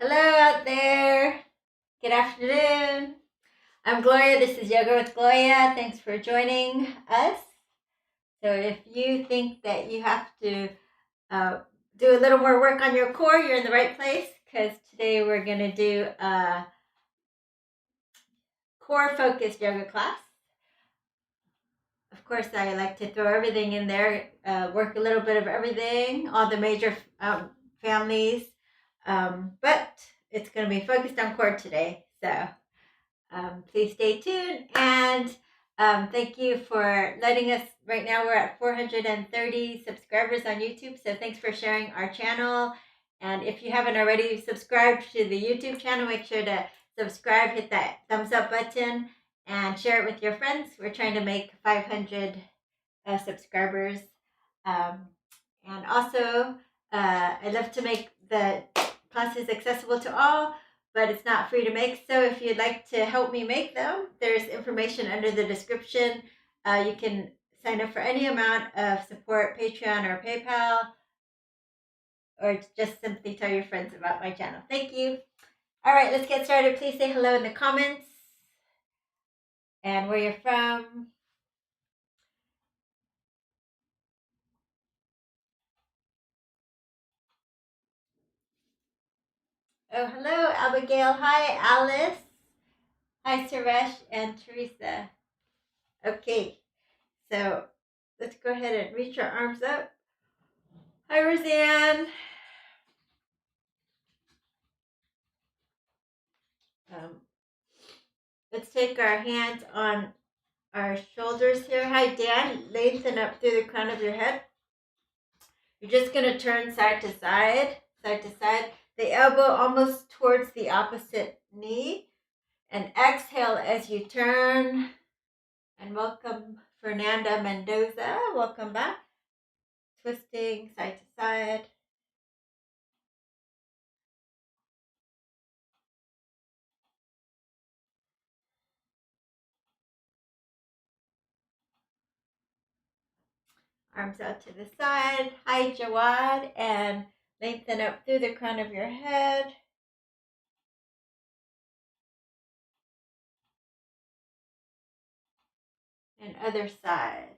Hello out there. Good afternoon. I'm Gloria. This is Yoga with Gloria. Thanks for joining us. So if you think that you have to do a little more work on your core, you're in the right place because today we're going to do a core focused yoga class. Of course, I like to throw everything in there, work a little bit of everything, all the major families, but it's going to be focused on core today. So please stay tuned, and thank you for letting us. Right now we're at 430 subscribers on YouTube, so thanks for sharing our channel. And if you haven't already subscribed to the YouTube channel, make sure to subscribe, hit that thumbs up button, and share it with your friends. We're trying to make 500 subscribers. And also, I love to make the classes accessible to all, but it's not free to make. So if you'd like to help me make them, there's information under the description. You can sign up for any amount of support, Patreon or PayPal, or just simply tell your friends about my channel. Thank you. All right, let's get started. Please say hello in the comments and where you're from. Oh, hello, Abigail. Hi, Alice. Hi, Suresh and Teresa. Okay, so let's go ahead and reach our arms up. Hi, Roseanne. Let's take our hands on our shoulders here. Hi, Dan. Lengthen up through the crown of your head. You're just going to turn side to side, the elbow almost towards the opposite knee. And exhale as you turn. And welcome, Fernanda Mendoza. Welcome back. Twisting side to side. Arms out to the side. Hi, Jawad. And lengthen up through the crown of your head. And other side.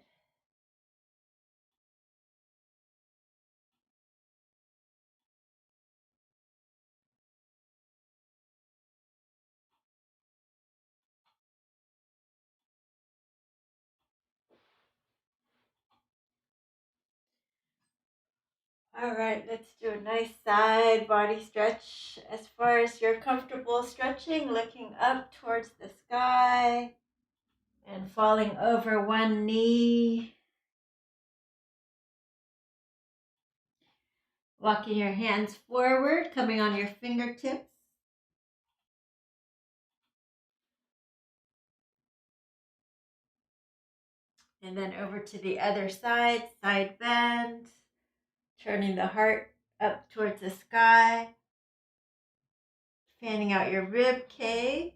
All right, let's do a nice side body stretch. As far as you're comfortable stretching, looking up towards the sky and falling over one knee. Walking your hands forward, coming on your fingertips. And then over to the other side, side bend. Turning the heart up towards the sky. Fanning out your rib cage.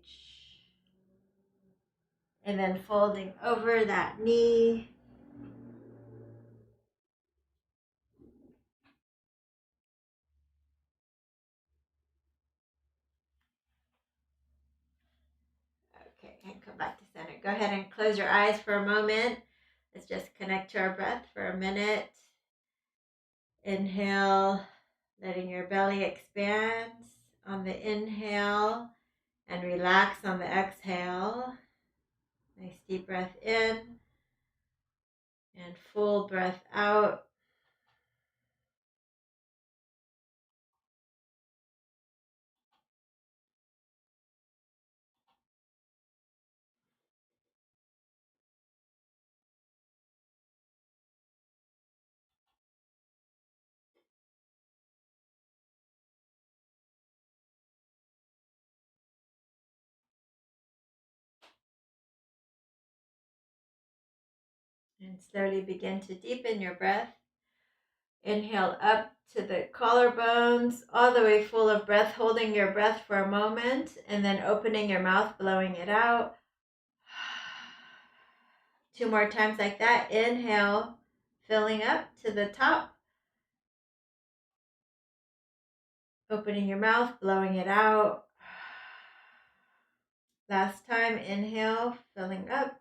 And then folding over that knee. Okay, and come back to center. Go ahead and close your eyes for a moment. Let's just connect to our breath for a minute. Inhale, letting your belly expand on the inhale and relax on the exhale. Nice deep breath in and full breath out. And slowly begin to deepen your breath. Inhale up to the collarbones, all the way full of breath, holding your breath for a moment, and then opening your mouth, blowing it out. 2 more times like that. Inhale, filling up to the top. Opening your mouth, blowing it out. Last time, inhale, filling up.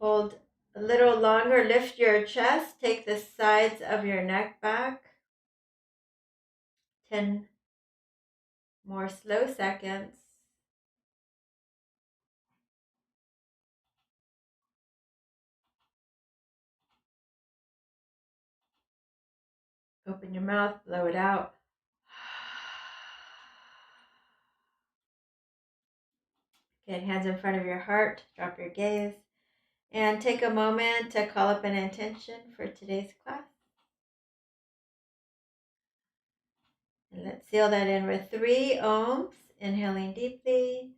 Hold a little longer, lift your chest, take the sides of your neck back. 10 more slow seconds. Open your mouth, blow it out. Get hands in front of your heart, drop your gaze, and take a moment to call up an intention for today's class. And let's seal that in with 3 ohms, inhaling deeply.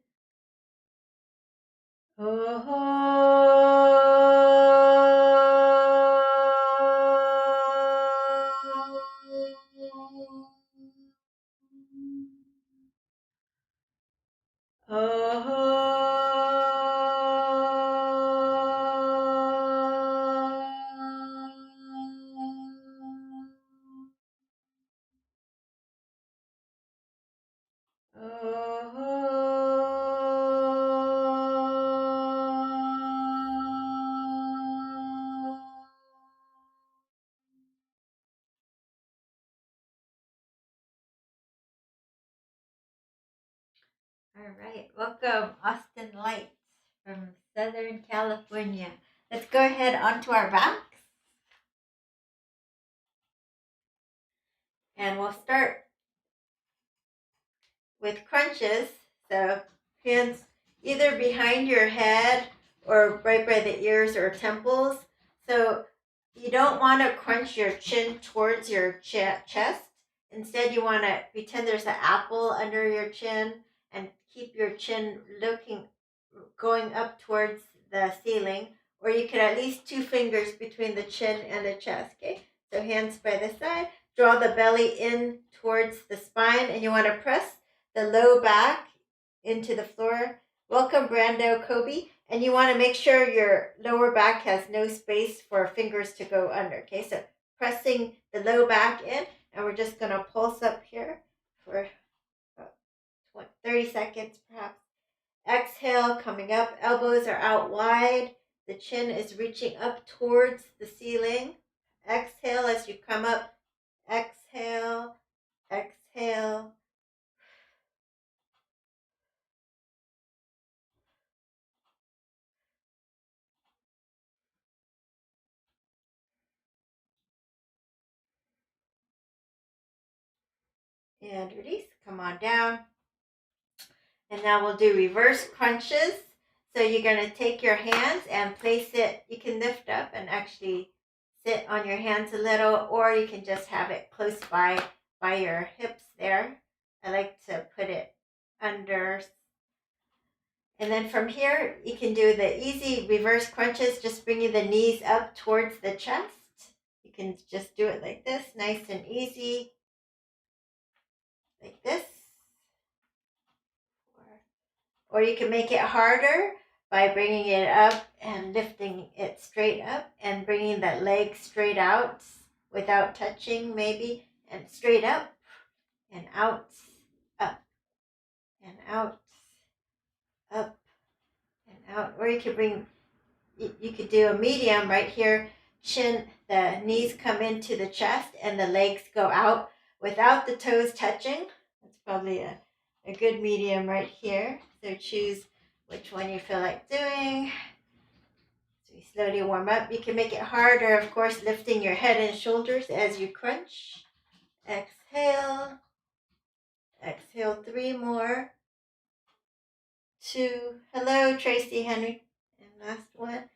All right, welcome Austin Lights from Southern California. Let's go ahead onto our backs. And we'll start with crunches. So hands either behind your head or right by the ears or temples. So you don't want to crunch your chin towards your chest. Instead, you want to pretend there's an apple under your chin and keep your chin going up towards the ceiling. Or you could at least 2 fingers between the chin and the chest. Okay, so hands by the side. Draw the belly in towards the spine, and you want to press the low back into the floor. Welcome, Brando Kobe. And you want to make sure your lower back has no space for fingers to go under. Okay, so pressing the low back in, and we're just going to pulse up here for about 30 seconds perhaps. Exhale, coming up, elbows are out wide. The chin is reaching up towards the ceiling. Exhale as you come up. Exhale, exhale. And release, come on down. And now we'll do reverse crunches. So you're going to take your hands and place it, you can lift up and actually sit on your hands a little, or you can just have it close by your hips there. I like to put it under. And then from here, you can do the easy reverse crunches, just bringing the knees up towards the chest. You can just do it like this, nice and easy, like this. Or you can make it harder by bringing it up and lifting it straight up and bringing that leg straight out without touching maybe, and straight up and out, up and out, up and out. Or you could do a medium right here, chin, the knees come into the chest and the legs go out without the toes touching. That's probably a good medium right here. So choose which one you feel like doing. So you slowly warm up. You can make it harder, of course, lifting your head and shoulders as you crunch. Exhale. Exhale, 3 more. 2. Hello, Tracy Henry. And last one.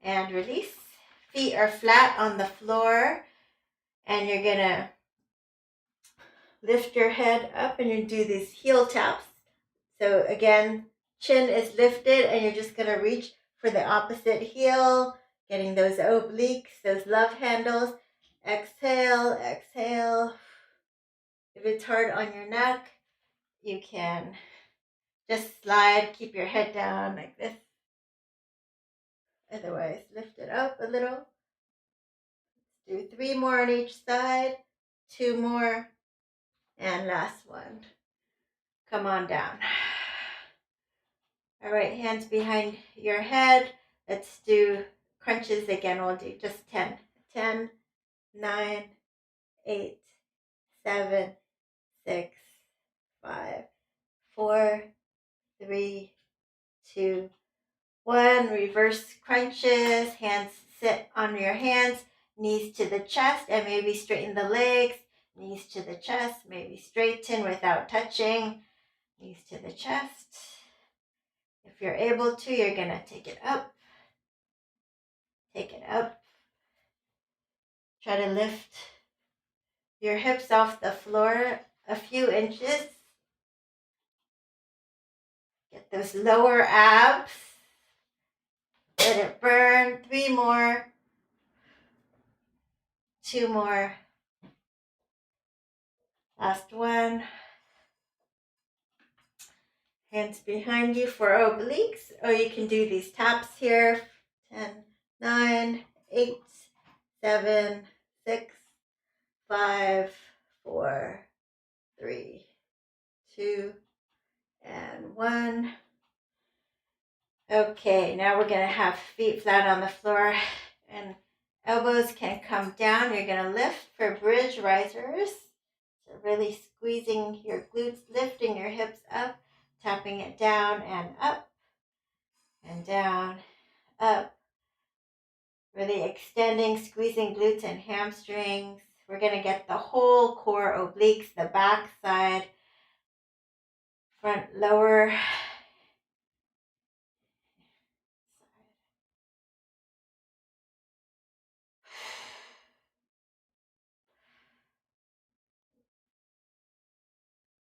And release. Feet are flat on the floor. And you're going to lift your head up and you do these heel taps. So again, chin is lifted and you're just going to reach for the opposite heel, getting those obliques, those love handles. Exhale, exhale. If it's hard on your neck, you can just slide, keep your head down like this. Otherwise, lift it up a little. Do 3 more on each side. 2 more, and last one. Come on down. All right, hands behind your head. Let's do crunches again. We'll do just 10. 10, 9, 8, 7, 6, 5, 4, 3, 2, 1. Reverse crunches. Hands sit on your hands. Knees to the chest, and maybe straighten the legs. Knees to the chest, maybe straighten without touching. Knees to the chest. If you're able to, you're going to take it up. Take it up. Try to lift your hips off the floor a few inches. Get those lower abs. Let it burn. 3 more. 2 more. Last one. Hands behind you for obliques. Or you can do these taps here. 10, 9, 8, 7, 6, 5, 4, 3, 2, and 1. Okay, now we're going to have feet flat on the floor and elbows can come down. You're going to lift for bridge risers. So really squeezing your glutes, lifting your hips up, tapping it down and up and down, up. Really extending, squeezing glutes and hamstrings. We're going to get the whole core obliques, the back side, front, lower.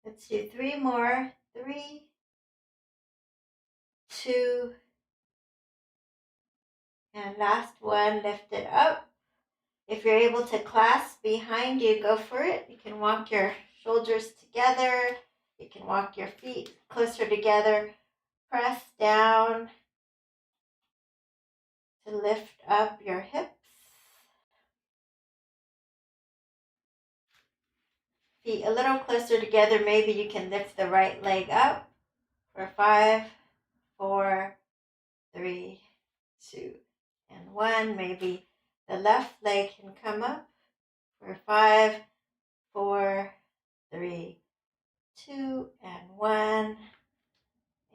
Let's do 3 more. 3, 2, and last one. Lift it up. If you're able to clasp behind you, go for it. You can walk your shoulders together. You can walk your feet closer together. Press down to lift up your hips. Feet a little closer together. Maybe you can lift the right leg up for 5, 4, 3, 2, and 1. Maybe the left leg can come up for 5, 4, 3, 2, and 1.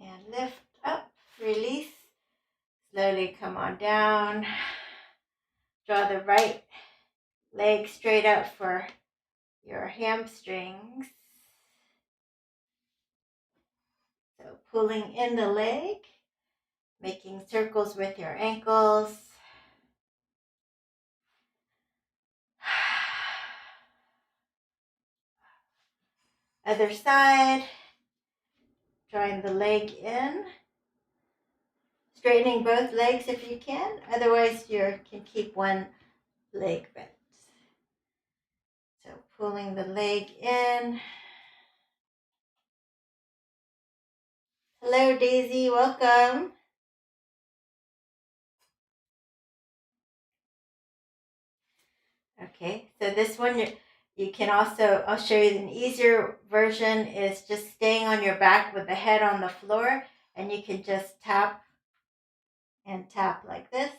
And lift up, release. Slowly come on down. Draw the right leg straight up for your hamstrings. So pulling in the leg, making circles with your ankles. Other side, drawing the leg in. Straightening both legs if you can, otherwise you can keep one leg bent. So pulling the leg in. Hello Daisy, welcome. Okay, so this one you can also, I'll show you an easier version is just staying on your back with the head on the floor, and you can just tap and tap like this.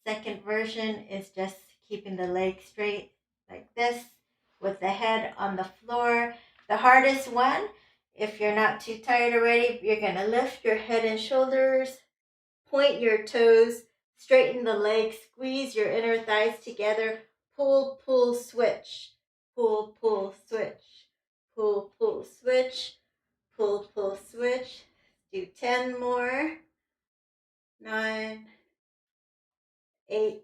Second version is just keeping the leg straight like this with the head on the floor. The hardest one, if you're not too tired already, you're going to lift your head and shoulders, point your toes, straighten the legs, squeeze your inner thighs together, pull, pull, switch, pull, pull, switch, pull, pull, switch, pull, pull, switch. Do 10 more. 9, 8.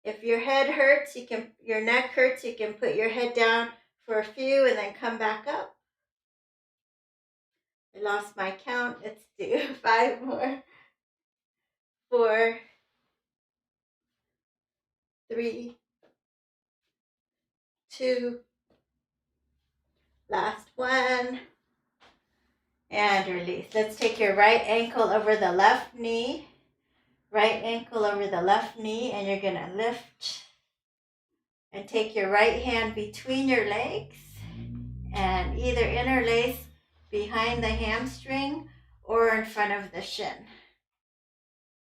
If your head hurts, your neck hurts, you can put your head down for a few and then come back up. I lost my count. Let's do 5 more. 4, 3, 2, last one, and release. Let's take your right ankle over the left knee, right ankle over the left knee, and you're going to lift And take your right hand between your legs and either interlace behind the hamstring or in front of the shin.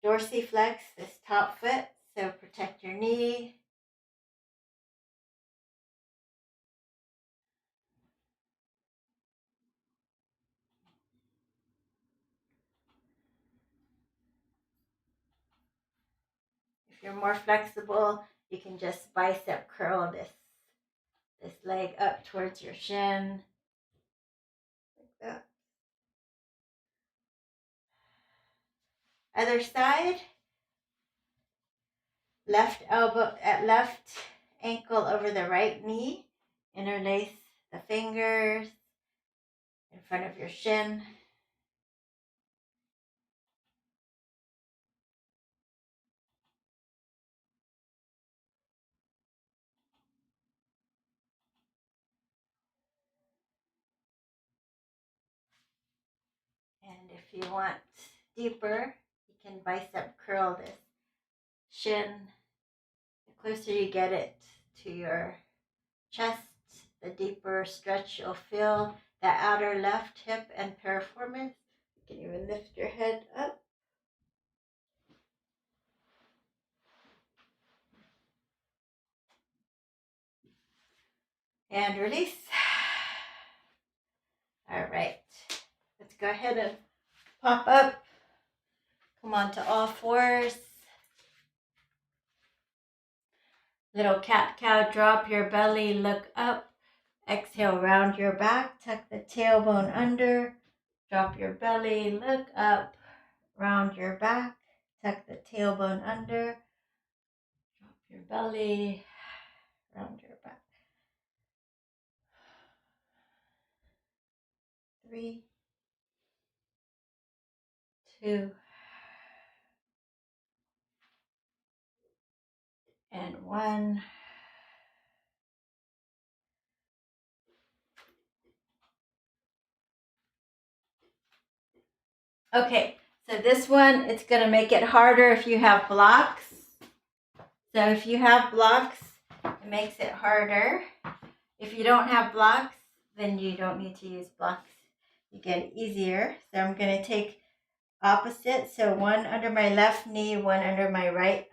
Dorsiflex this top foot, so protect your knee. If you're more flexible, you can just bicep curl this leg up towards your shin, like that. Other side, left ankle over the right knee, interlace the fingers in front of your shin. And if you want deeper, you can bicep curl this shin. The closer you get it to your chest, the deeper stretch you'll feel. That outer left hip and piriformis. You can even lift your head up. And release. All right. Let's go ahead and pop up. Come on to all fours. Little cat-cow, drop your belly, look up. Exhale, round your back, tuck the tailbone under. Drop your belly, look up, round your back, tuck the tailbone under. Drop your belly, round your back. 3, 2, and 1. Okay, so this one, it's going to make it harder if you have blocks. So if you have blocks, it makes it harder. If you don't have blocks, then you don't need to use blocks. You get it easier. So I'm going to take opposite. So one under my left knee, one under my right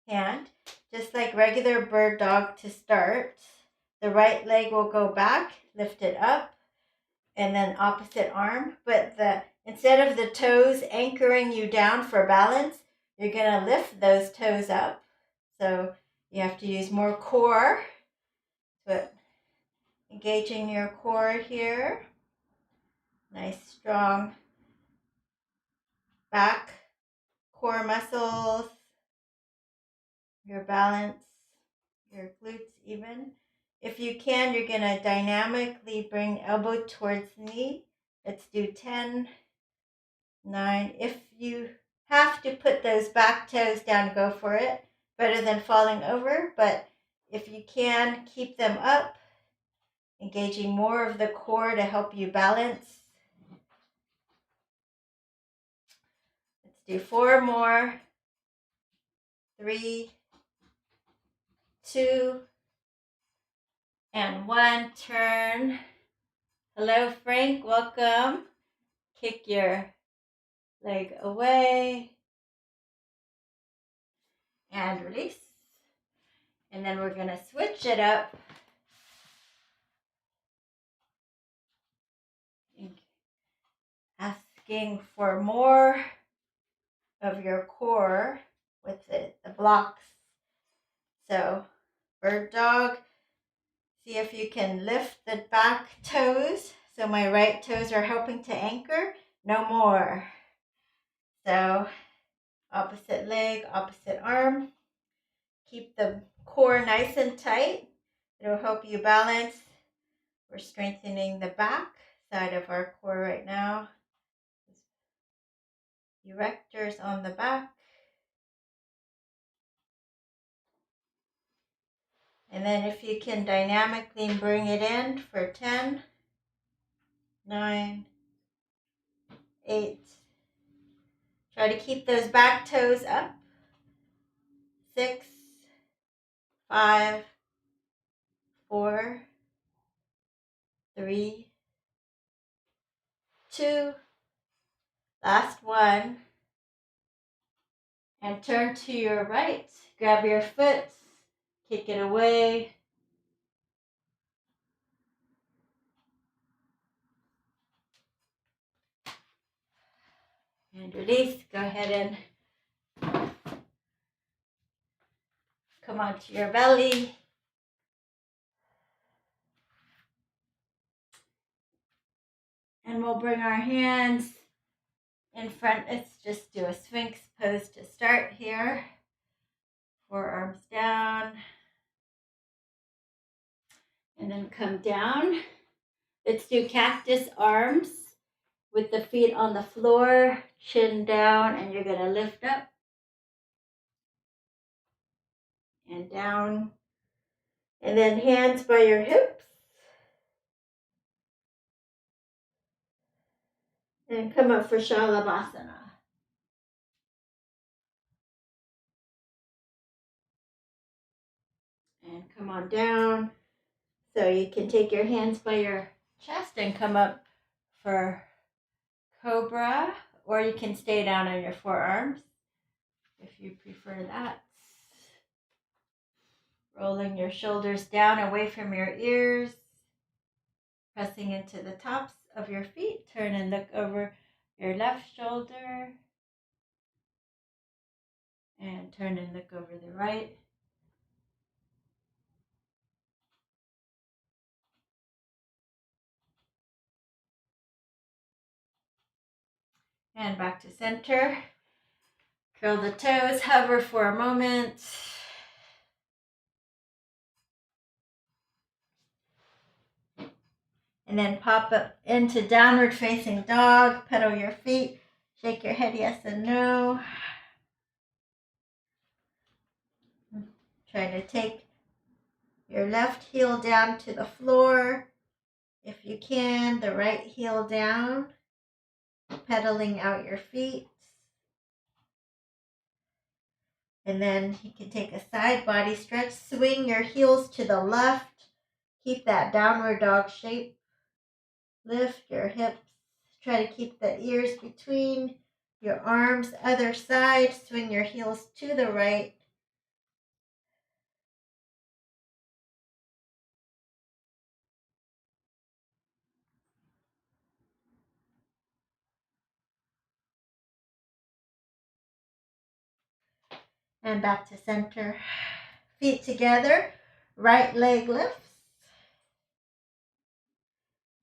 hand. Just like regular bird dog to start. The right leg will go back, lift it up, and then opposite arm. But instead of the toes anchoring you down for balance, you're going to lift those toes up. So you have to use more core. But engaging your core here. Nice strong back core muscles. Your balance, your glutes even. If you can, you're going to dynamically bring elbow towards knee. Let's do 10, 9. If you have to put those back toes down, go for it. Better than falling over, but if you can, keep them up, engaging more of the core to help you balance. Let's do 4 more. 3, 2, and 1. Turn. Hello, Frank. Welcome. Kick your leg away. And release. And then we're going to switch it up. Asking for more of your core with the blocks. So, bird dog. See if you can lift the back toes. So my right toes are helping to anchor. No more. So opposite leg, opposite arm. Keep the core nice and tight. It'll help you balance. We're strengthening the back side of our core right now. Erectors on the back. And then if you can dynamically bring it in for 10, 9, 8. Try to keep those back toes up. 6, 5, 4, 3, 2, last one. And turn to your right. Grab your foot, kick it away. And release. Go ahead and come onto your belly. And we'll bring our hands in front. Let's just do a Sphinx pose to start here. Forearms down. And then come down. Let's do Cactus Arms with the feet on the floor, chin down, and you're going to lift up and down. And then hands by your hips. And come up for Shalabhasana. And come on down. So you can take your hands by your chest and come up for Cobra, or you can stay down on your forearms if you prefer that. Rolling your shoulders down away from your ears, pressing into the tops of your feet. Turn and look over your left shoulder, and turn and look over the right. And back to center. Curl the toes, hover for a moment. And then pop up into downward facing dog. Pedal your feet. Shake your head yes and no. Try to take your left heel down to the floor. If you can, the right heel down. Pedaling out your feet. And then you can take a side body stretch. Swing your heels to the left. Keep that downward dog shape. Lift your hips. Try to keep the ears between your arms. Other side. Swing your heels to the right. And back to center. Feet together. Right leg lifts.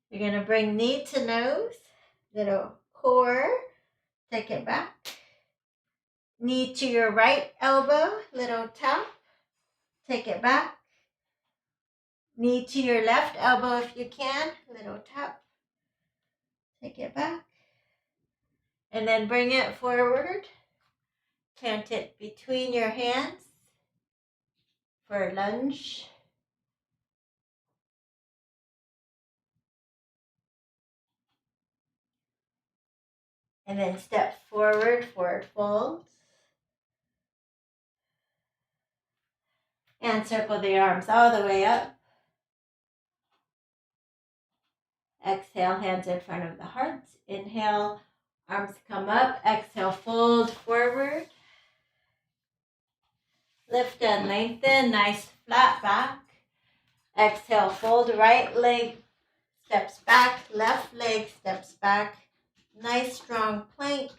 You're going to bring knee to nose. Little core. Take it back. Knee to your right elbow. Little tap. Take it back. Knee to your left elbow if you can. Little tap. Take it back. And then bring it forward. Plant it between your hands for lunge. And then step forward fold. And circle the arms all the way up. Exhale, hands in front of the heart. Inhale, arms come up. Exhale, fold forward. Lift and lengthen, nice flat back. Exhale, fold, right leg steps back, left leg steps back. Nice strong plank.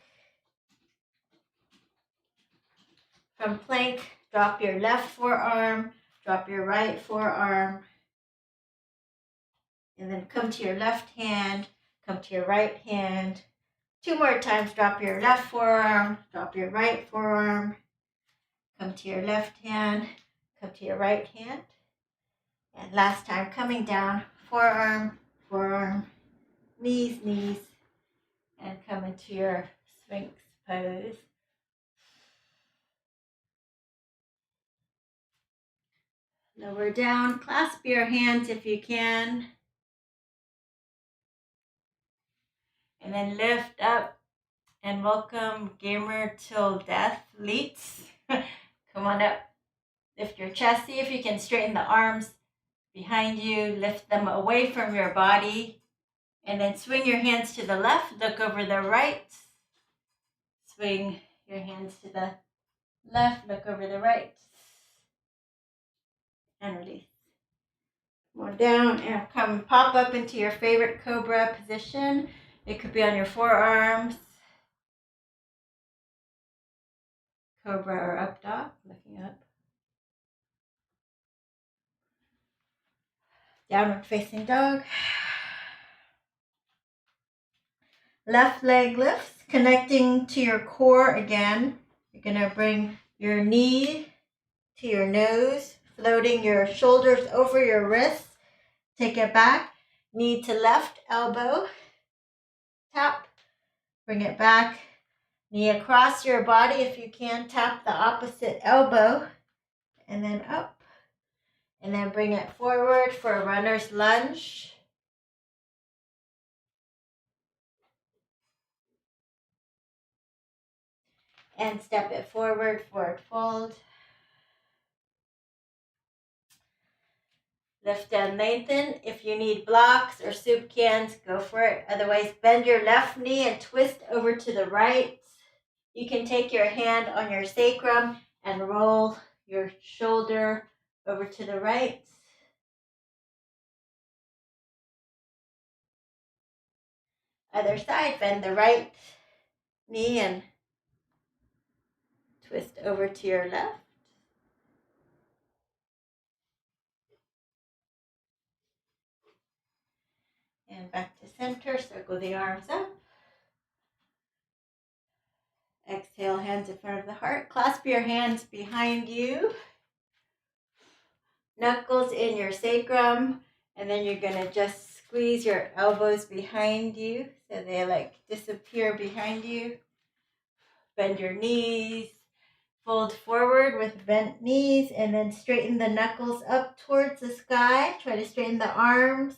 From plank, drop your left forearm, drop your right forearm. And then come to your left hand, come to your right hand. 2 more times, drop your left forearm, drop your right forearm. Come to your left hand, come to your right hand. And last time, coming down, forearm, forearm, knees, knees. And come into your Sphinx pose. Lower down, clasp your hands if you can. And then lift up and welcome Gamer Till Death Leets. Come on up. Lift your chest. See if you can straighten the arms behind you. Lift them away from your body. And then swing your hands to the left. Look over the right. Swing your hands to the left. Look over the right. And release. Come on down and come pop up into your favorite cobra position. It could be on your forearms. Cobra or up dog, looking up. Downward facing dog. Left leg lifts, connecting to your core again. You're going to bring your knee to your nose, floating your shoulders over your wrists. Take it back, knee to left, elbow, tap, bring it back, knee across your body if you can, tap the opposite elbow, and then up, and then bring it forward for a runner's lunge. And step it forward, forward fold. Lift and lengthen. If you need blocks or soup cans, go for it. Otherwise, bend your left knee and twist over to the right. You can take your hand on your sacrum and roll your shoulder over to the right. Other side, bend the right knee and twist over to your left. And back to center, circle the arms up. Exhale, hands in front of the heart. Clasp your hands behind you. Knuckles in your sacrum. And then you're going to just squeeze your elbows behind you so they like disappear behind you. Bend your knees. Fold forward with bent knees and then straighten the knuckles up towards the sky. Try to straighten the arms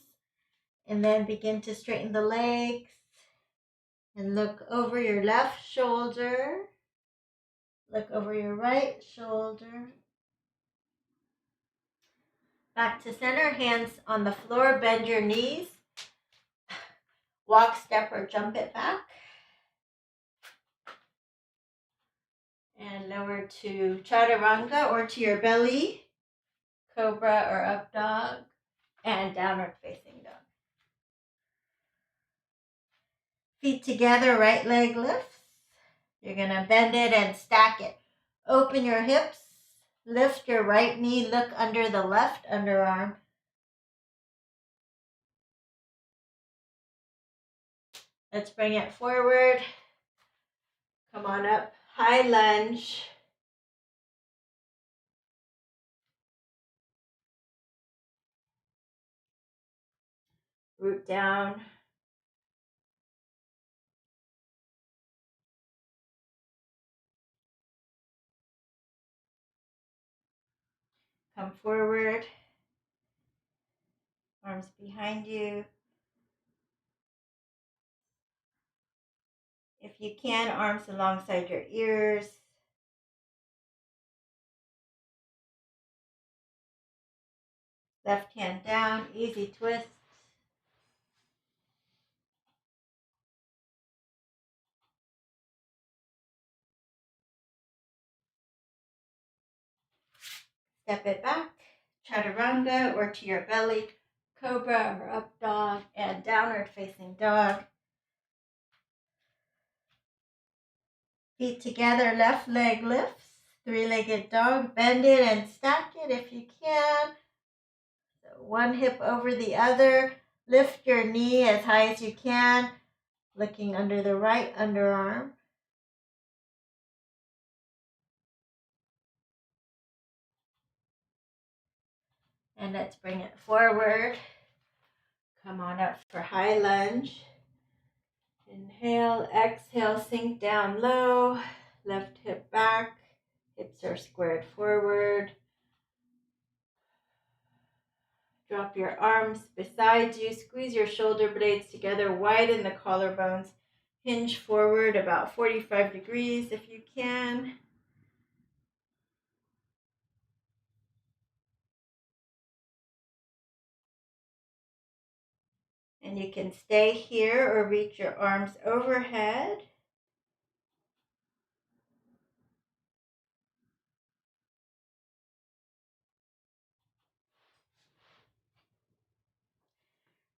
and then begin to straighten the legs. And look over your left shoulder. Look over your right shoulder. Back to center, hands on the floor, bend your knees. Walk, step, or jump it back. And lower to chaturanga or to your belly. Cobra or up dog. And downward facing dog. Feet together, right leg lifts. You're going to bend it and stack it. Open your hips. Lift your right knee. Look under the left underarm. Let's bring it forward. Come on up. High lunge. Root down. Come forward. Arms behind you. If you can, arms alongside your ears. Left hand down, easy twist. Step it back, chaturanga or to your belly, cobra or up dog, and downward facing dog. Feet together, left leg lifts, three-legged dog. Bend it and stack it if you can. So one hip over the other. Lift your knee as high as you can, looking under the right underarm. And let's bring it forward. Come on up for high lunge. Inhale, exhale, sink down low. Left hip back. Hips are squared forward. Drop your arms beside you. Squeeze your shoulder blades together. Widen the collarbones. Hinge forward about 45 degrees if you can. And you can stay here or reach your arms overhead.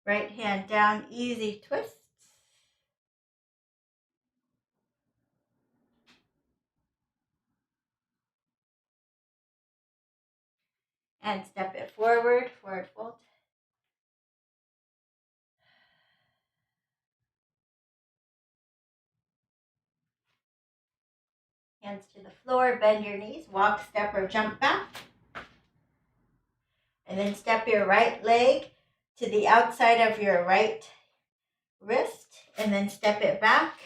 Right hand down, easy twists. And step it forward, forward fold. Hands to the floor, bend your knees, walk, step, or jump back. And then step your right leg to the outside of your right wrist, and then step it back.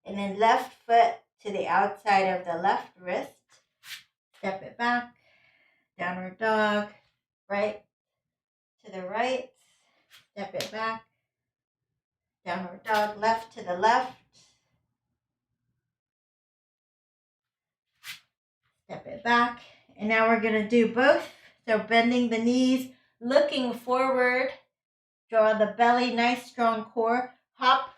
And then left foot to the outside of the left wrist. Step it back, downward dog, right to the right. Step it back, downward dog, left to the left. Step it back. And now we're going to do both. So bending the knees, looking forward. Draw the belly, nice strong core. Hop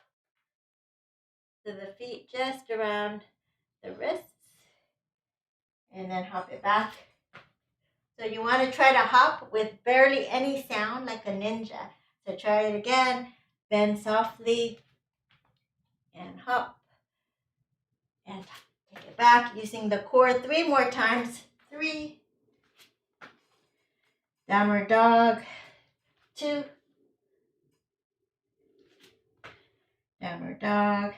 to the feet just around the wrists. And then hop it back. So you want to try to hop with barely any sound like a ninja. So try it again. Bend softly. And hop. And take it back using the core 3 more times. 3. Downward dog. 2. Downward dog.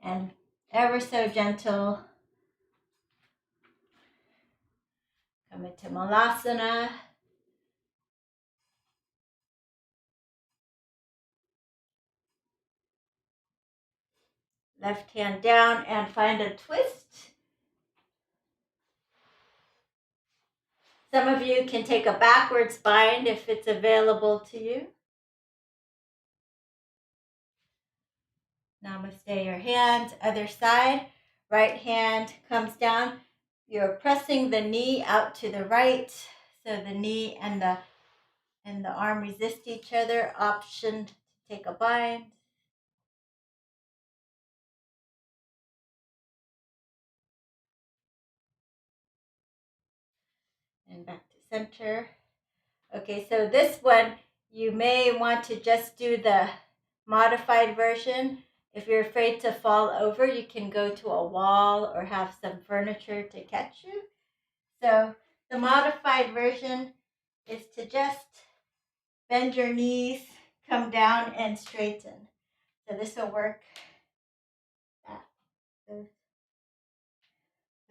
And ever so gentle. Come into Malasana. Left hand down and find a twist. Some of you can take a backwards bind if it's available to you. Namaste your hands, other side. Right hand comes down. You're pressing the knee out to the right. So the knee and the arm resist each other. Option to take a bind. And back to center. Okay, so this one, you may want to just do the modified version. If you're afraid to fall over, you can go to a wall or have some furniture to catch you. So the modified version is to just bend your knees, come down, and straighten. So this will work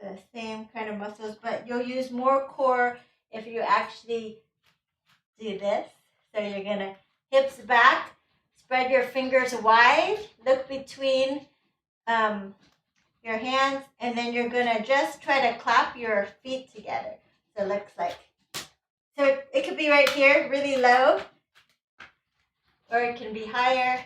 the same kind of muscles, but you'll use more core if you actually do this. So you're going to hips back, spread your fingers wide, look between your hands, and then you're going to just try to clap your feet together. So it looks like, so it could be right here, really low, or it can be higher.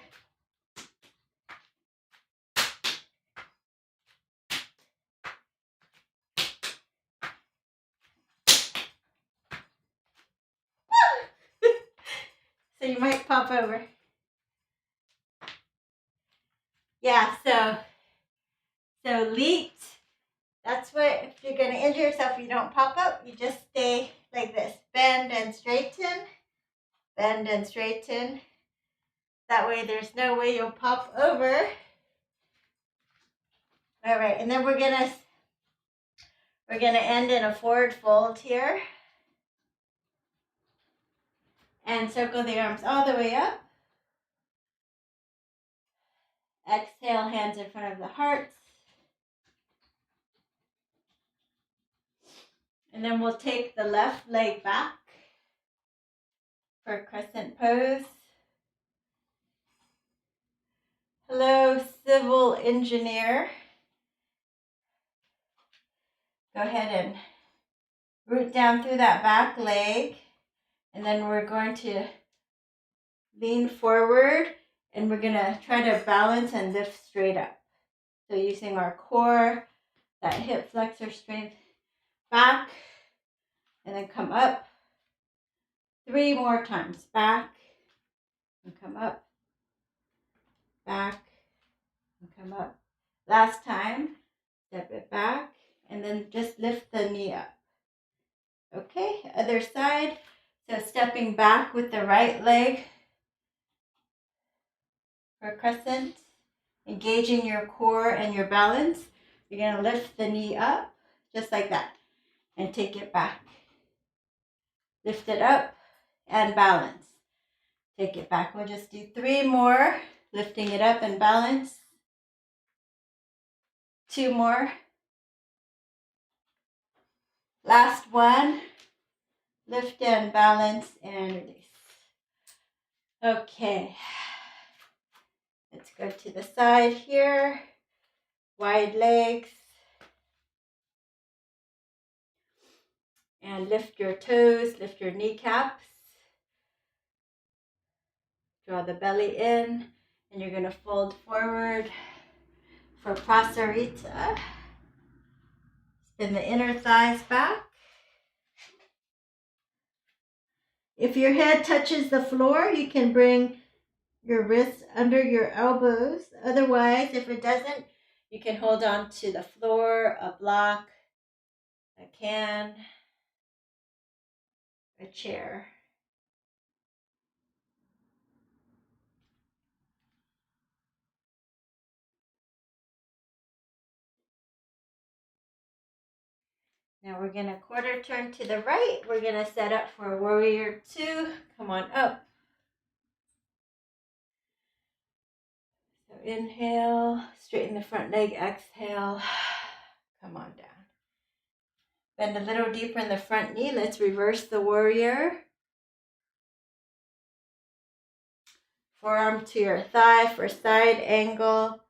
So you might pop over. Yeah, so leet, that's what, if you're going to injure yourself, you don't pop up, you just stay like this. Bend and straighten, bend and straighten. That way there's no way you'll pop over. All right, and then we're gonna end in a forward fold here. And circle the arms all the way up. Exhale, hands in front of the heart. And then we'll take the left leg back for crescent pose. Hello, civil engineer. Go ahead and root down through that back leg. And then we're going to lean forward and we're going to try to balance and lift straight up. So using our core, that hip flexor strength, back, and then come up. 3 more times, back and come up, back, and come up. Last time, step it back, and then just lift the knee up. Okay, other side. So stepping back with the right leg for crescent, engaging your core and your balance. You're going to lift the knee up, just like that, and take it back. Lift it up and balance. Take it back. We'll just do 3 more, lifting it up and balance. 2 more. Last one. Lift and balance and release. Okay. Let's go to the side here. Wide legs. And lift your toes, lift your kneecaps. Draw the belly in, and you're going to fold forward for Prasarita. Spin the inner thighs back. If your head touches the floor, you can bring your wrists under your elbows. Otherwise, if it doesn't, you can hold on to the floor, a block, a can, a chair. Now we're going to quarter turn to the right. We're going to set up for warrior 2. Come on up. So inhale, straighten the front leg, exhale, come on down. Bend a little deeper in the front knee. Let's reverse the warrior. Forearm to your thigh for side angle.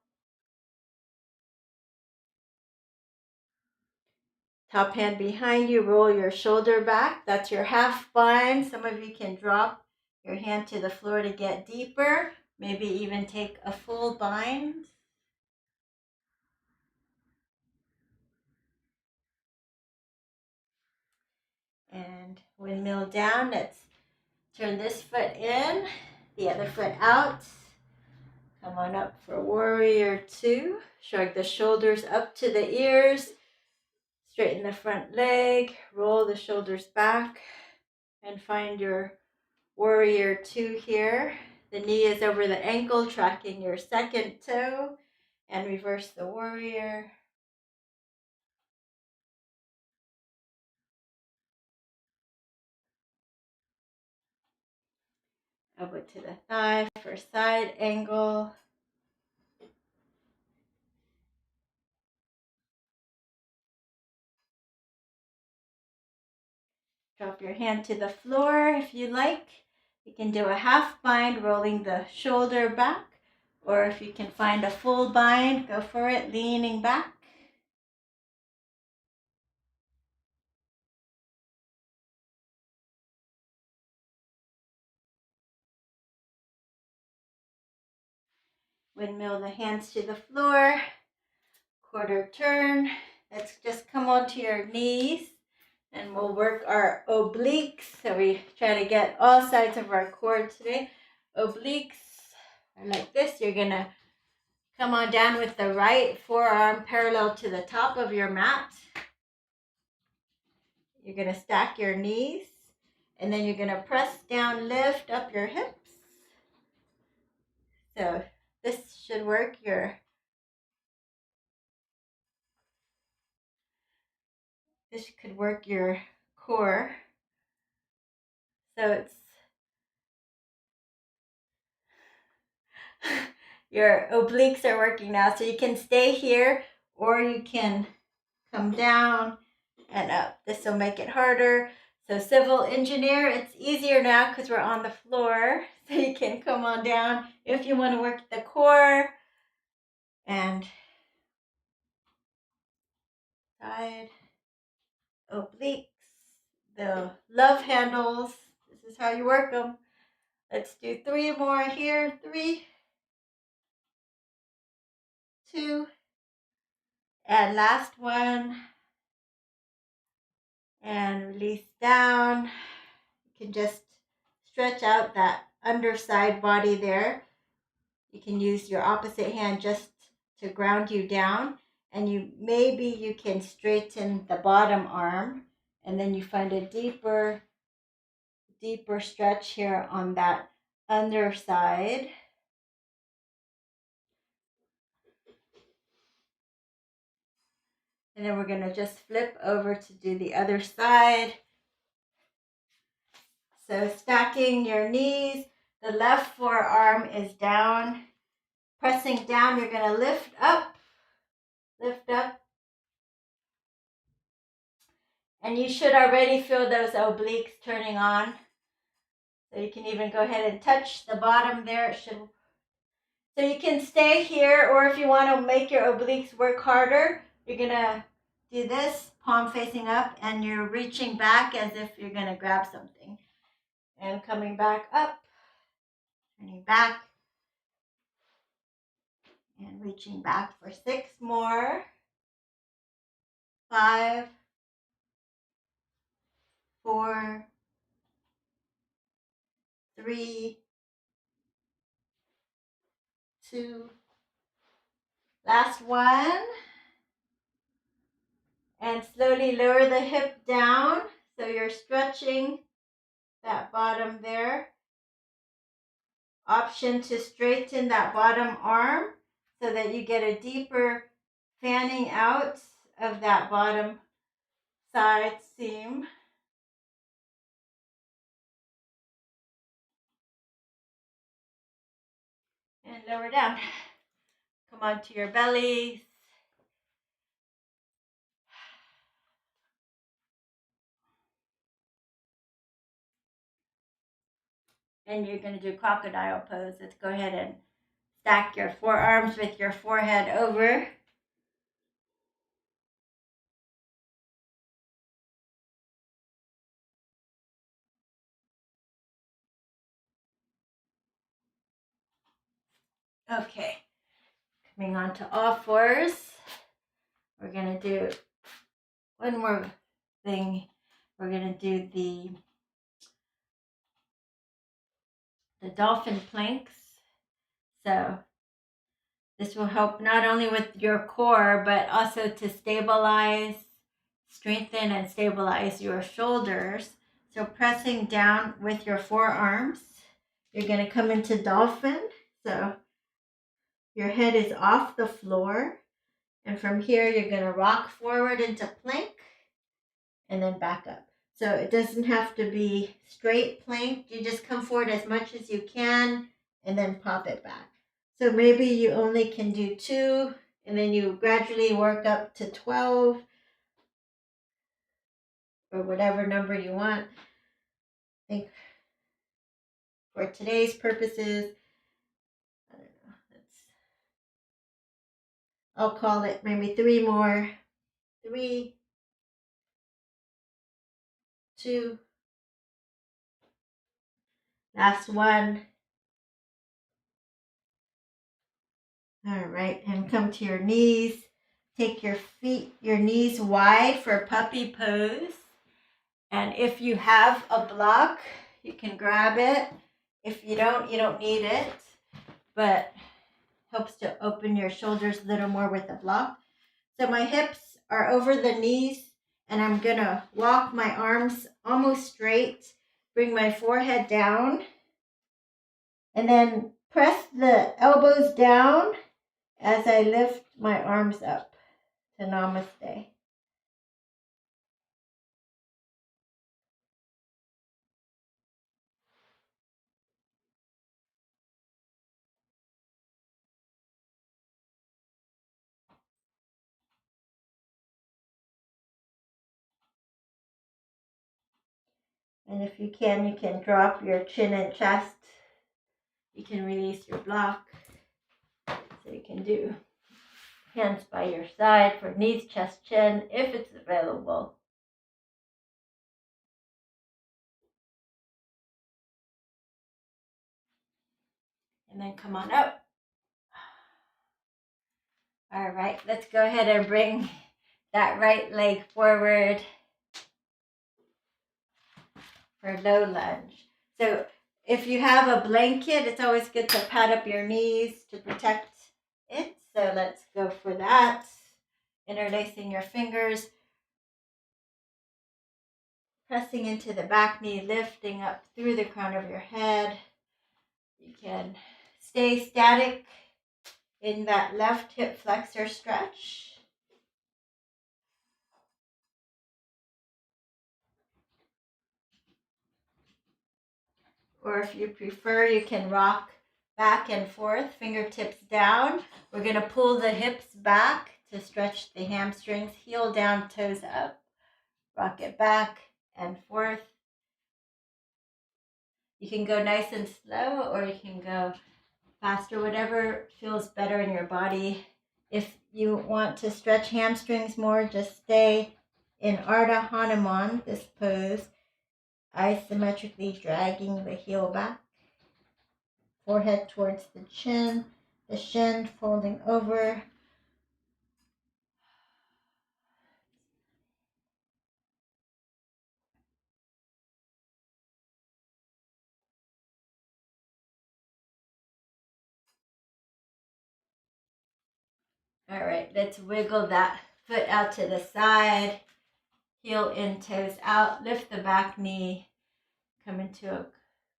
Top hand behind you, roll your shoulder back. That's your half bind. Some of you can drop your hand to the floor to get deeper. Maybe even take a full bind. And windmill down. Let's turn this foot in, the other foot out. Come on up for warrior 2. Shrug the shoulders up to the ears. Straighten the front leg. Roll the shoulders back. And find your warrior 2 here. The knee is over the ankle, tracking your second toe. And reverse the warrior. Elbow to the thigh for side angle. Drop your hand to the floor if you like. You can do a half bind, rolling the shoulder back. Or if you can find a full bind, go for it, leaning back. Windmill the hands to the floor. Quarter turn. Let's just come onto your knees. And we'll work our obliques. So we try to get all sides of our core today. Obliques are like this. You're going to come on down with the right forearm parallel to the top of your mat. You're going to stack your knees. And then you're going to press down, lift up your hips. So this should work this could work your core. So it's your obliques are working now. So you can stay here or you can come down and up. This will make it harder. So civil engineer, it's easier now because we're on the floor. So you can come on down if you want to work the core. And side obliques, the love handles. This is how you work them. Let's do 3 more here. 3, 2, and last one. And release down. You can just stretch out that underside body there. You can use your opposite hand just to ground you down, and maybe you can straighten the bottom arm, and then you find a deeper stretch here on that underside. And then we're going to just flip over to do the other side. So stacking your knees, the left forearm is down. Pressing down, you're going to lift up. And you should already feel those obliques turning on. So you can even go ahead and touch the bottom there. So you can stay here, or if you want to make your obliques work harder, you're going to do this, palm facing up, and you're reaching back as if you're going to grab something. And coming back up, turning back, and reaching back for 6 more. 5, 4, 3, 2, last one. And slowly lower the hip down, so you're stretching that bottom there. Option to straighten that bottom arm so that you get a deeper fanning out of that bottom side seam. And lower down. Come onto your belly. And you're going to do crocodile pose. Let's go ahead and stack your forearms with your forehead over. Okay, coming on to all fours. We're going to do one more thing. We're going to do the Dolphin Planks. So this will help not only with your core, but also to stabilize, strengthen, and stabilize your shoulders. So pressing down with your forearms, you're going to come into Dolphin. So your head is off the floor. And from here, you're going to rock forward into plank and then back up. So it doesn't have to be straight plank. You just come forward as much as you can and then pop it back. So maybe you only can do 2, and then you gradually work up to 12 or whatever number you want. I think for today's purposes, I don't know, I'll call it maybe 3 more. 3, 2, last one. All right, and come to your knees. Take your knees wide for puppy pose. And if you have a block, you can grab it. If you don't need it, but helps to open your shoulders a little more with the block. So my hips are over the knees, and I'm gonna walk my arms almost straight, bring my forehead down, and then press the elbows down as I lift my arms up to Namaste. And if you can drop your chin and chest. You can release your block. So you can do hands by your side for knees, chest, chin, if it's available. And then come on up. All right, let's go ahead and bring that right leg forward for low lunge. So If you have a blanket, it's always good to pad up your knees to protect it. So let's go for that. Interlacing your fingers, pressing into the back knee, lifting up through the crown of your head. You can stay static in that left hip flexor stretch. Or if you prefer, you can rock back and forth, fingertips down. We're going to pull the hips back to stretch the hamstrings, heel down, toes up. Rock it back and forth. You can go nice and slow, or you can go faster, whatever feels better in your body. If you want to stretch hamstrings more, just stay in Ardha Hanuman, this pose, isometrically dragging the heel back, forehead towards the shin folding over. All right, let's wiggle that foot out to the side, heel in, toes out, lift the back knee, come into a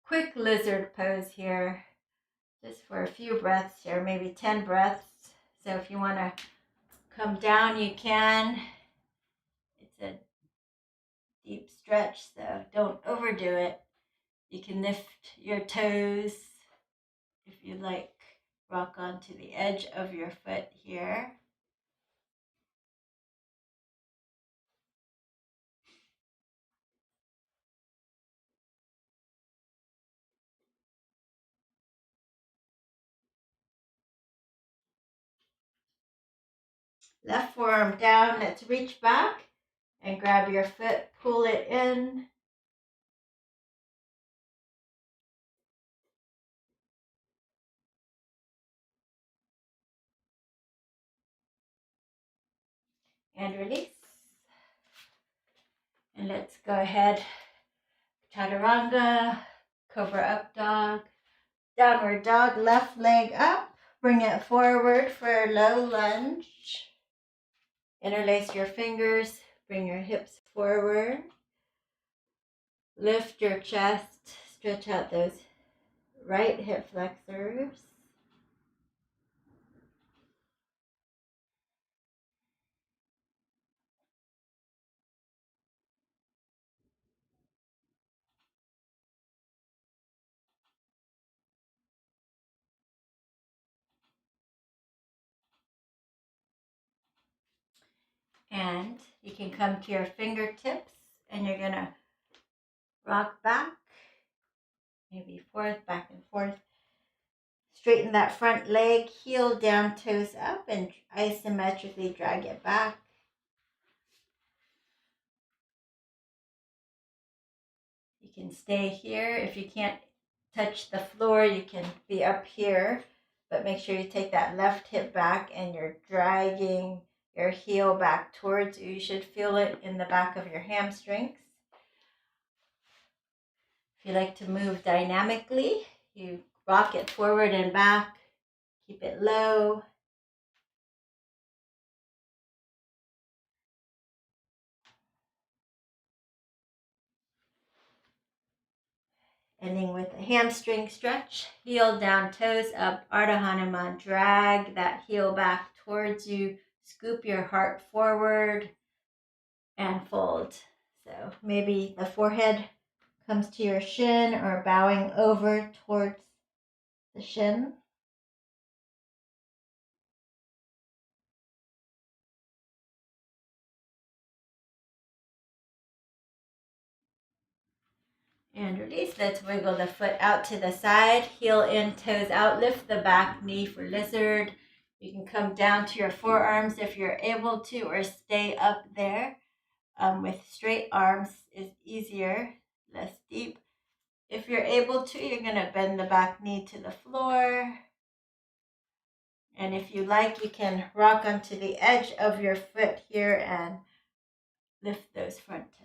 quick lizard pose here, just for a few breaths here, maybe 10 breaths. So if you want to come down, you can. It's a deep stretch, so don't overdo it. You can lift your toes if you like, rock onto the edge of your foot here. Left forearm down, let's reach back and grab your foot, pull it in. And release. And let's go ahead, chaturanga, cobra up dog, downward dog, left leg up, bring it forward for a low lunge. Interlace your fingers, bring your hips forward. Lift your chest, stretch out those right hip flexors. And you can come to your fingertips and you're going to rock back, maybe forth, back and forth. Straighten that front leg, heel down, toes up, and isometrically drag it back. You can stay here. If you can't touch the floor, you can be up here, but make sure you take that left hip back and you're dragging your heel back towards you. You should feel it in the back of your hamstrings. If you like to move dynamically, you rock it forward and back, keep it low. Ending with a hamstring stretch, heel down, toes up, Ardha Hanuman. Drag that heel back towards you, scoop your heart forward and fold. So maybe the forehead comes to your shin or bowing over towards the shin. And release. Let's wiggle the foot out to the side, heel in, toes out. Lift the back knee for lizard. You can come down to your forearms if you're able to, or stay up there. With straight arms is easier, less deep. If you're able to, you're going to bend the back knee to the floor. And if you like, you can rock onto the edge of your foot here and lift those front toes.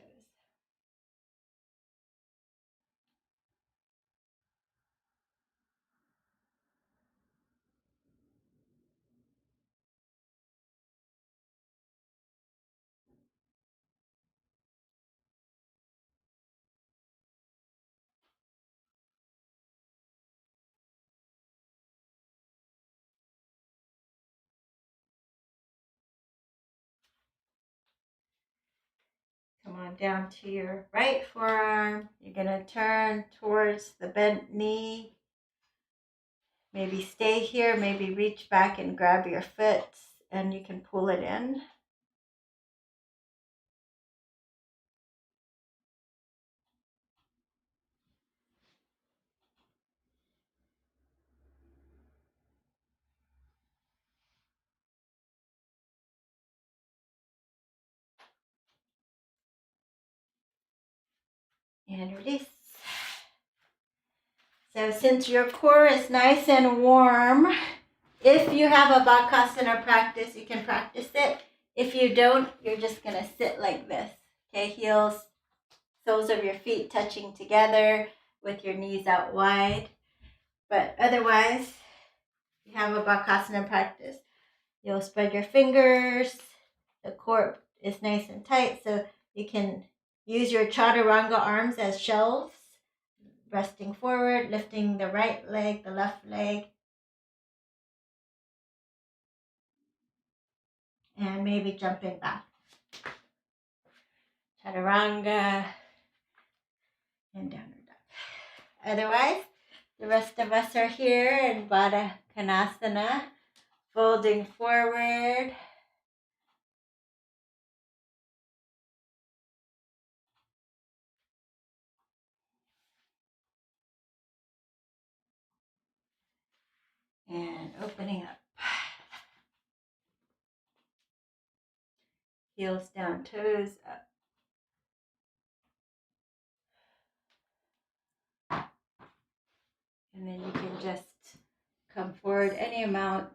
on down to your right forearm. You're going to turn towards the bent knee. Maybe stay here, maybe reach back and grab your foot and you can pull it in. And release. So since your core is nice and warm, if you have a Bakasana practice, you can practice it. If you don't, you're just going to sit like this. Okay, heels, soles of your feet touching together with your knees out wide. But otherwise, you have a Bakasana practice. You'll spread your fingers. The core is nice and tight, so you can use your chaturanga arms as shelves, resting forward, lifting the right leg, the left leg, and maybe jumping back. Chaturanga and downward dog. Otherwise, the rest of us are here in Baddha Konasana, folding forward. And opening up. Heels down, toes up. And then you can just come forward any amount.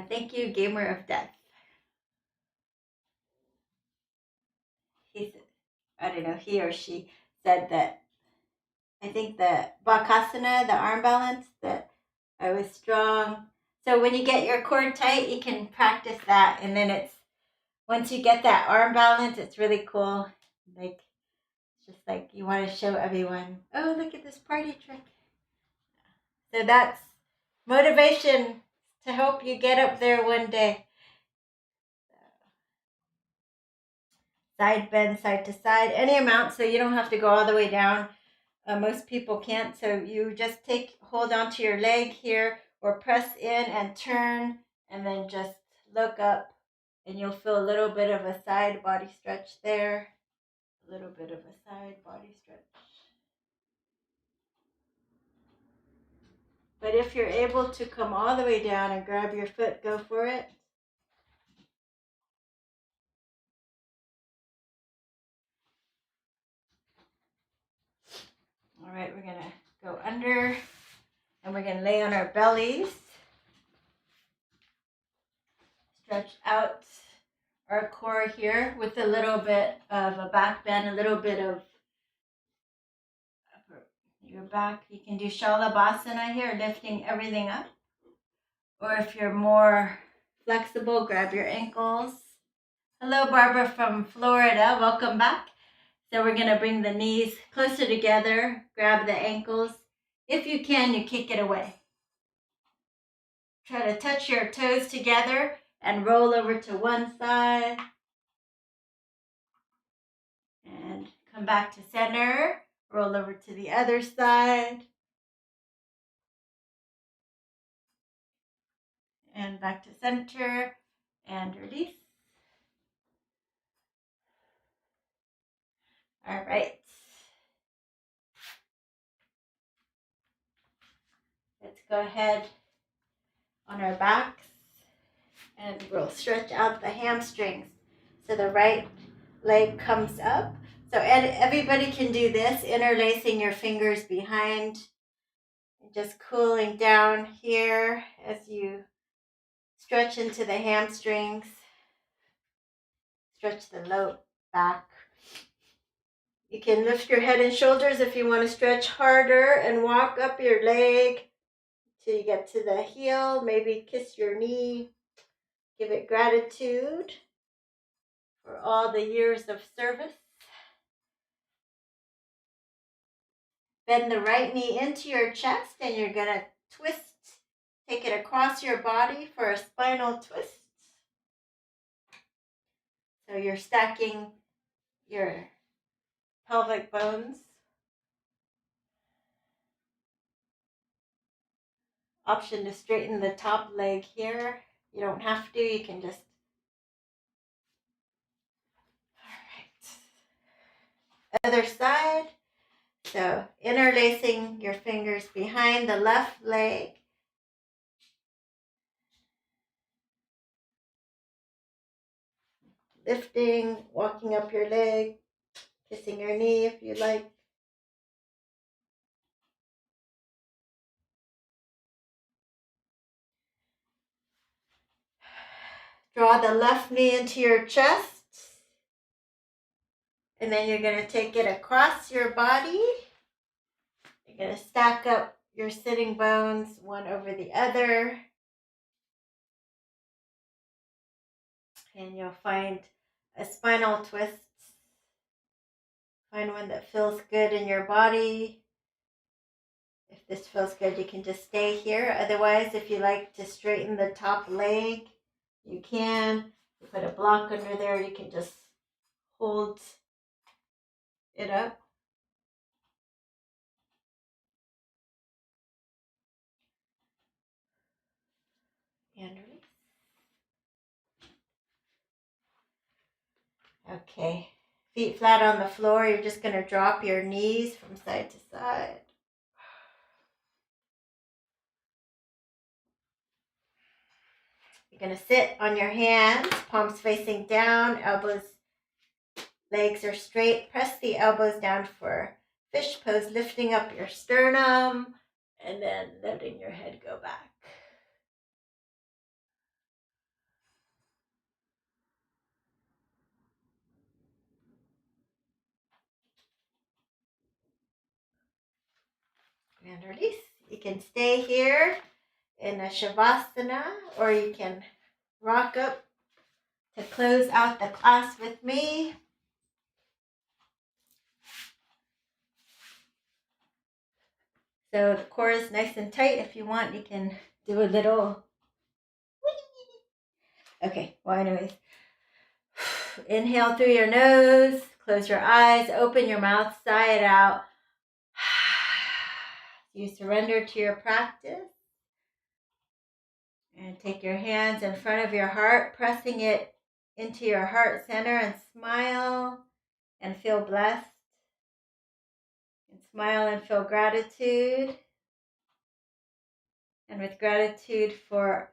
Thank you, Gamer of Death. He or she said that I think the Bakasana, the arm balance, that I was strong. So when you get your core tight, you can practice that. And then once you get that arm balance, it's really cool. Like, it's just like you want to show everyone, oh, look at this party trick. So that's motivation to help you get up there one day. Side bend, side to side, any amount, so you don't have to go all the way down. Most people can't, so you just hold on to your leg here, or press in and turn, and then just look up, and you'll feel a little bit of a side body stretch there. A little bit of a side body stretch. But if you're able to come all the way down and grab your foot, go for it. All right, we're gonna go under and we're gonna lay on our bellies. Stretch out our core here with a little bit of a back bend, a little bit of your back. You can do Shalabhasana here, lifting everything up. Or if you're more flexible, grab your ankles. Hello, Barbara from Florida. Welcome back. So we're going to bring the knees closer together, grab the ankles. If you can, you kick it away. Try to touch your toes together and roll over to one side. And come back to center. Roll over to the other side. And back to center. And release. All right. Let's go ahead on our backs. And we'll stretch out the hamstrings. So the right leg comes up. So everybody can do this, interlacing your fingers behind. Just cooling down here as you stretch into the hamstrings. stretch the low back. You can lift your head and shoulders if you want to stretch harder and walk up your leg till you get to the heel. Maybe kiss your knee. Give it gratitude for all the years of service. Bend the right knee into your chest and you're going to twist. Take it across your body for a spinal twist. So you're stacking your pelvic bones. Option to straighten the top leg here. You don't have to, you can just. All right. Other side. So interlacing your fingers behind the left leg. Lifting, walking up your leg, kissing your knee if you like. Draw the left knee into your chest. And then you're going to take it across your body. You're going to stack up your sitting bones one over the other. And you'll find a spinal twist. Find one that feels good in your body. If this feels good, you can just stay here. Otherwise, if you like to straighten the top leg, you can. You put a block under there, you can just hold it up. And release. Okay. Feet flat on the floor. You're just going to drop your knees from side to side. You're going to sit on your hands, palms facing down, elbows, legs are straight. Press the elbows down for fish pose, lifting up your sternum and then letting your head go back. And release. You can stay here in a Shavasana, or you can rock up to close out the class with me. So the core is nice and tight. If you want, you can do a little. Okay, well, anyways. Inhale through your nose, close your eyes, open your mouth, sigh it out. You surrender to your practice. And take your hands in front of your heart, pressing it into your heart center, and smile and feel blessed. And smile and feel gratitude. And with gratitude for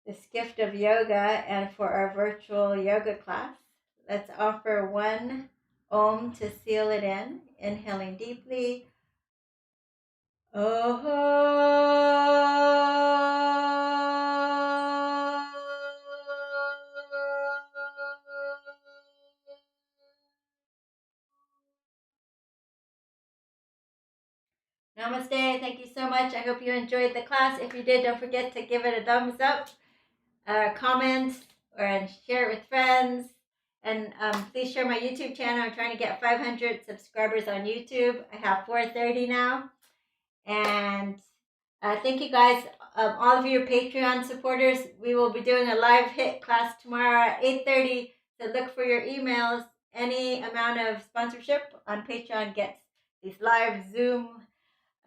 this gift of yoga and for our virtual yoga class, let's offer one Om to seal it in. Inhaling deeply. Namaste. Thank you so much. I hope you enjoyed the class. If you did, don't forget to give it a thumbs up, comment, and share it with friends. And please share my YouTube channel. I'm trying to get 500 subscribers on YouTube. I have 430 now. And thank you guys, all of your Patreon supporters. We will be doing a live HIIT class tomorrow at 8:30. So look for your emails. Any amount of sponsorship on Patreon gets these live Zoom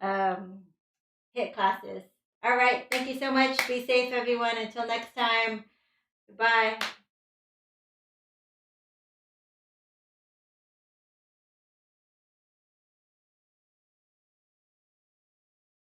HIIT classes. All right. Thank you so much. Be safe, everyone. Until next time. Goodbye.